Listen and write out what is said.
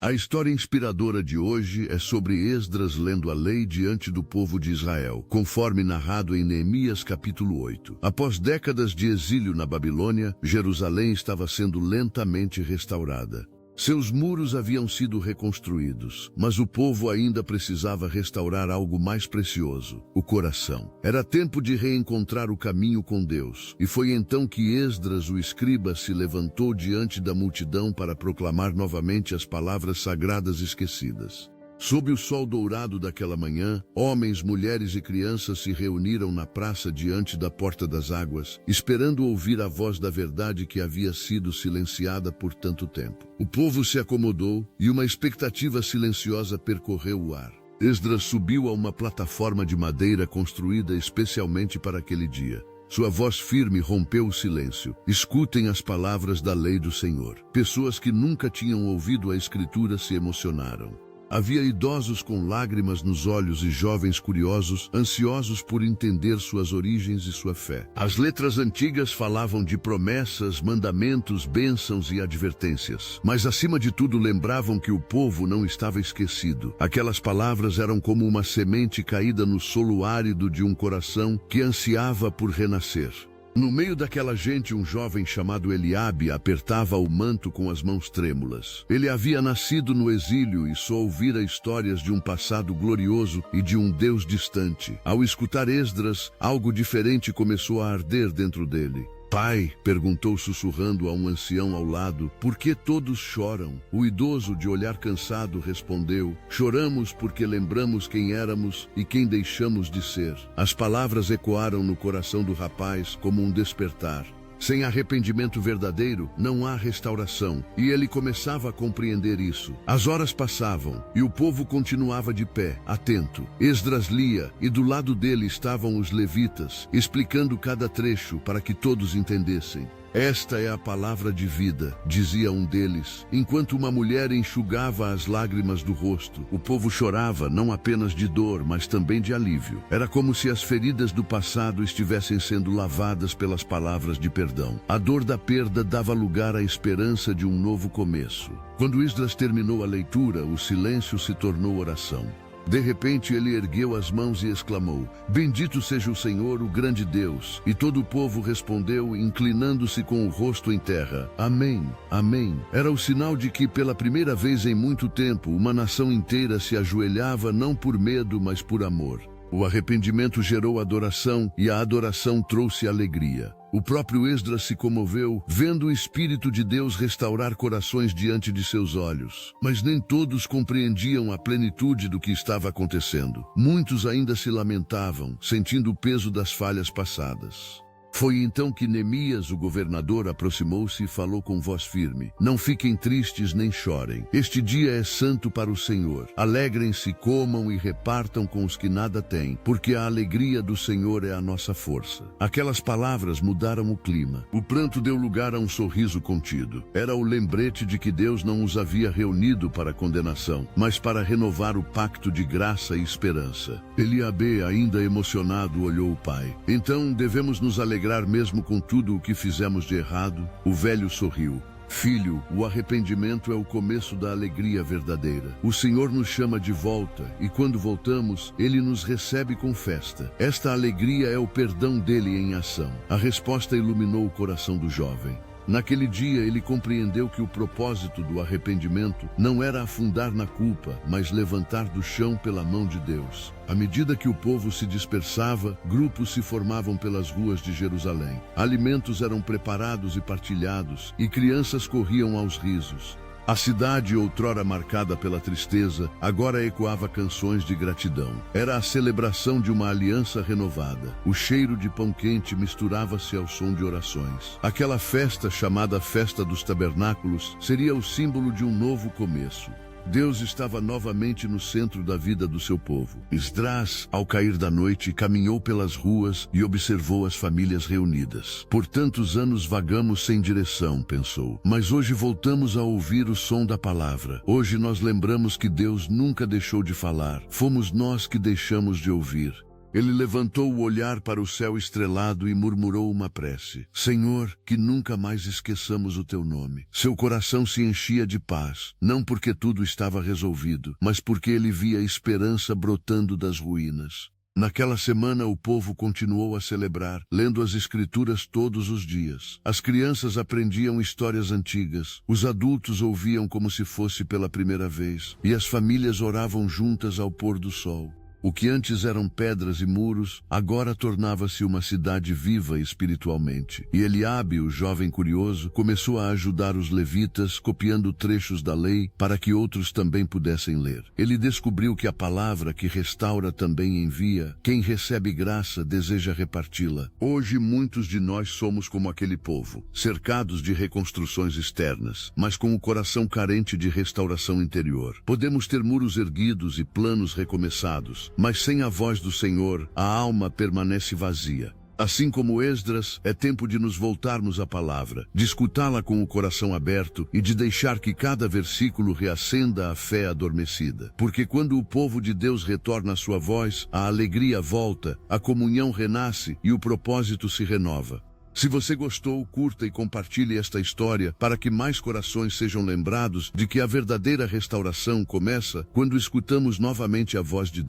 A história inspiradora de hoje é sobre Esdras lendo a lei diante do povo de Israel, conforme narrado em Neemias capítulo 8. Após décadas de exílio na Babilônia, Jerusalém estava sendo lentamente restaurada. Seus muros haviam sido reconstruídos, mas o povo ainda precisava restaurar algo mais precioso: o coração. Era tempo de reencontrar o caminho com Deus, e foi então que Esdras, o escriba, se levantou diante da multidão para proclamar novamente as palavras sagradas esquecidas. Sob o sol dourado daquela manhã, homens, mulheres e crianças se reuniram na praça diante da Porta das Águas, esperando ouvir a voz da verdade que havia sido silenciada por tanto tempo. O povo se acomodou e uma expectativa silenciosa percorreu o ar. Esdras subiu a uma plataforma de madeira construída especialmente para aquele dia. Sua voz firme rompeu o silêncio. Escutem as palavras da lei do Senhor. Pessoas que nunca tinham ouvido a Escritura se emocionaram. Havia idosos com lágrimas nos olhos e jovens curiosos, ansiosos por entender suas origens e sua fé. As letras antigas falavam de promessas, mandamentos, bênçãos e advertências. Mas acima de tudo lembravam que o povo não estava esquecido. Aquelas palavras eram como uma semente caída no solo árido de um coração que ansiava por renascer. No meio daquela gente, um jovem chamado Eliabe apertava o manto com as mãos trêmulas. Ele havia nascido no exílio e só ouvira histórias de um passado glorioso e de um Deus distante. Ao escutar Esdras, algo diferente começou a arder dentro dele. "Pai", perguntou sussurrando a um ancião ao lado, "por que todos choram?" O idoso, de olhar cansado, respondeu: "Choramos porque lembramos quem éramos e quem deixamos de ser." As palavras ecoaram no coração do rapaz como um despertar. Sem arrependimento verdadeiro, não há restauração, e ele começava a compreender isso. As horas passavam, e o povo continuava de pé, atento. Esdras lia, e do lado dele estavam os levitas, explicando cada trecho para que todos entendessem. "Esta é a palavra de vida", dizia um deles, enquanto uma mulher enxugava as lágrimas do rosto. O povo chorava não apenas de dor, mas também de alívio. Era como se as feridas do passado estivessem sendo lavadas pelas palavras de perdão. A dor da perda dava lugar à esperança de um novo começo. Quando Esdras terminou a leitura, o silêncio se tornou oração. De repente ele ergueu as mãos e exclamou: "Bendito seja o Senhor, o grande Deus." E todo o povo respondeu, inclinando-se com o rosto em terra: "Amém, amém." Era o sinal de que, pela primeira vez em muito tempo, uma nação inteira se ajoelhava não por medo, mas por amor. O arrependimento gerou adoração, e a adoração trouxe alegria. O próprio Esdras se comoveu, vendo o Espírito de Deus restaurar corações diante de seus olhos. Mas nem todos compreendiam a plenitude do que estava acontecendo. Muitos ainda se lamentavam, sentindo o peso das falhas passadas. Foi então que Neemias, o governador, aproximou-se e falou com voz firme: "Não fiquem tristes nem chorem. Este dia é santo para o Senhor. Alegrem-se, comam e repartam com os que nada têm, porque a alegria do Senhor é a nossa força." Aquelas palavras mudaram o clima. O pranto deu lugar a um sorriso contido. Era o lembrete de que Deus não os havia reunido para condenação, mas para renovar o pacto de graça e esperança. Eliabe, ainda emocionado, olhou o pai. "Então devemos nos alegrar mesmo com tudo o que fizemos de errado?" O velho sorriu. "Filho, o arrependimento é o começo da alegria verdadeira. O Senhor nos chama de volta, e quando voltamos, Ele nos recebe com festa. Esta alegria é o perdão dele em ação." A resposta iluminou o coração do jovem. Naquele dia ele compreendeu que o propósito do arrependimento não era afundar na culpa, mas levantar do chão pela mão de Deus. À medida que o povo se dispersava, grupos se formavam pelas ruas de Jerusalém. Alimentos eram preparados e partilhados, e crianças corriam aos risos. A cidade, outrora marcada pela tristeza, agora ecoava canções de gratidão. Era a celebração de uma aliança renovada. O cheiro de pão quente misturava-se ao som de orações. Aquela festa, chamada Festa dos Tabernáculos, seria o símbolo de um novo começo. Deus estava novamente no centro da vida do seu povo. Esdras, ao cair da noite, caminhou pelas ruas e observou as famílias reunidas. "Por tantos anos vagamos sem direção", pensou. "Mas hoje voltamos a ouvir o som da palavra. Hoje nós lembramos que Deus nunca deixou de falar. Fomos nós que deixamos de ouvir." Ele levantou o olhar para o céu estrelado e murmurou uma prece. Senhor, que nunca mais esqueçamos o teu nome. Seu coração se enchia de paz, não porque tudo estava resolvido, mas porque ele via esperança brotando das ruínas. Naquela semana o povo continuou a celebrar, lendo as escrituras todos os dias. As crianças aprendiam histórias antigas, os adultos ouviam como se fosse pela primeira vez, e as famílias oravam juntas ao pôr do sol. O que antes eram pedras e muros, agora tornava-se uma cidade viva espiritualmente. E Eliabe, o jovem curioso, começou a ajudar os levitas, copiando trechos da lei, para que outros também pudessem ler. Ele descobriu que a palavra que restaura também envia. Quem recebe graça deseja reparti-la. Hoje muitos de nós somos como aquele povo, cercados de reconstruções externas, mas com o coração carente de restauração interior. Podemos ter muros erguidos e planos recomeçados, mas sem a voz do Senhor, a alma permanece vazia. Assim como Esdras, é tempo de nos voltarmos à palavra, de escutá-la com o coração aberto e de deixar que cada versículo reacenda a fé adormecida. Porque quando o povo de Deus retorna à sua voz, a alegria volta, a comunhão renasce e o propósito se renova. Se você gostou, curta e compartilhe esta história para que mais corações sejam lembrados de que a verdadeira restauração começa quando escutamos novamente a voz de Deus.